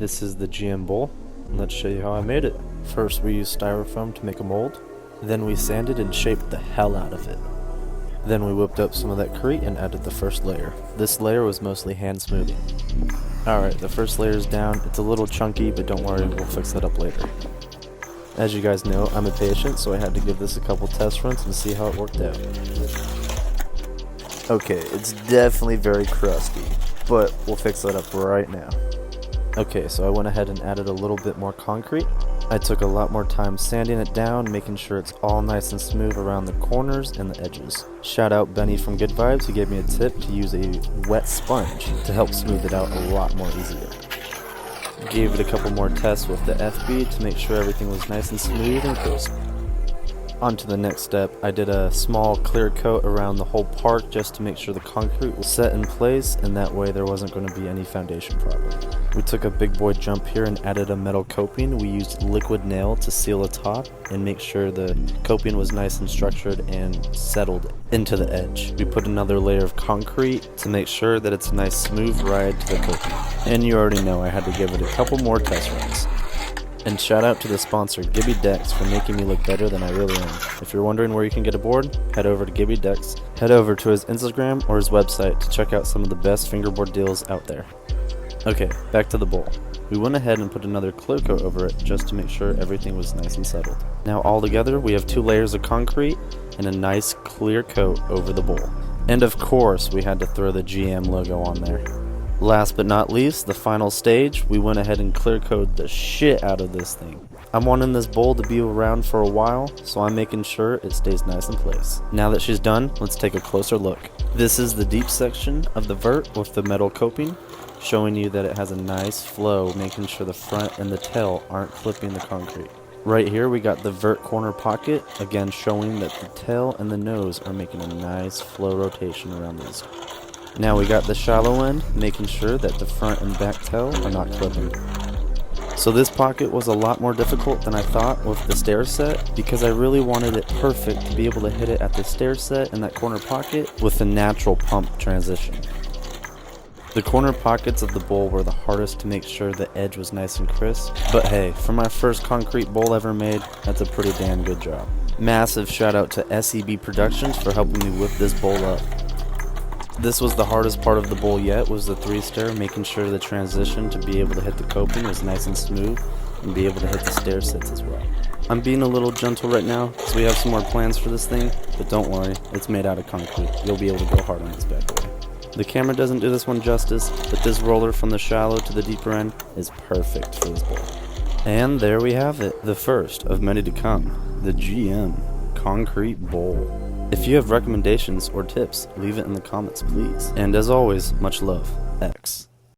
This is the GM bowl. Let's show you how I made it. First we used styrofoam to make a mold. Then we sanded and shaped the hell out of it. Then we whipped up some of that Crete and added the first layer. This layer was mostly hand smoothing. Alright, the first layer is down. It's a little chunky, but don't worry, we'll fix that up later. As you guys know, I'm impatient, so I had to give this a couple test runs and see how it worked out. Okay, it's definitely very crusty, but we'll fix that up right now. Okay, so I went ahead and added a little bit more concrete. I took a lot more time sanding it down, making sure it's all nice and smooth around the corners and the edges. Shout out Benny from Good Vibes, who gave me a tip to use a wet sponge to help smooth it out a lot more easier. Gave it a couple more tests with the FB to make sure everything was nice and smooth and crisp. On to the next step, I did a small clear coat around the whole park just to make sure the concrete was set in place, and that way there wasn't going to be any foundation problem. We took a big boy jump here and added a metal coping. We used liquid nail to seal the top and make sure the coping was nice and structured and settled into the edge. We put another layer of concrete to make sure that it's a nice smooth ride to the coping. And you already know I had to give it a couple more test runs. And shout out to the sponsor, Gibby Decks, for making me look better than I really am. If you're wondering where you can get a board, head over to Gibby Decks. Head over to his Instagram or his website to check out some of the best fingerboard deals out there. Okay, back to the bowl. We went ahead and put another clear coat over it just to make sure everything was nice and settled. Now all together, we have 2 layers of concrete and a nice clear coat over the bowl. And of course, we had to throw the GM logo on there. Last but not least, the final stage, we went ahead and clear coated the shit out of this thing. I'm wanting this bowl to be around for a while, so I'm making sure it stays nice in place. Now that she's done, let's take a closer look. This is the deep section of the vert with the metal coping, showing you that it has a nice flow, making sure the front and the tail aren't clipping the concrete. Right here we got the vert corner pocket, again showing that the tail and the nose are making a nice flow rotation around these. Now we got the shallow end, making sure that the front and back tail are not clipping. So this pocket was a lot more difficult than I thought with the stair set, because I really wanted it perfect to be able to hit it at the stair set and that corner pocket with a natural pump transition. The corner pockets of the bowl were the hardest to make sure the edge was nice and crisp, but hey, for my first concrete bowl ever made, that's a pretty damn good job. Massive shout out to SEB Productions for helping me whip this bowl up. This was the hardest part of the bowl yet, was the 3-stair, making sure the transition to be able to hit the coping was nice and smooth and be able to hit the stair sets as well. I'm being a little gentle right now because we have some more plans for this thing, but don't worry, it's made out of concrete. You'll be able to go hard on this bad boy. The camera doesn't do this one justice, but this roller from the shallow to the deeper end is perfect for this bowl. And there we have it, the first of many to come, the GM Concrete Bowl. If you have recommendations or tips, leave it in the comments please. And as always, much love, X.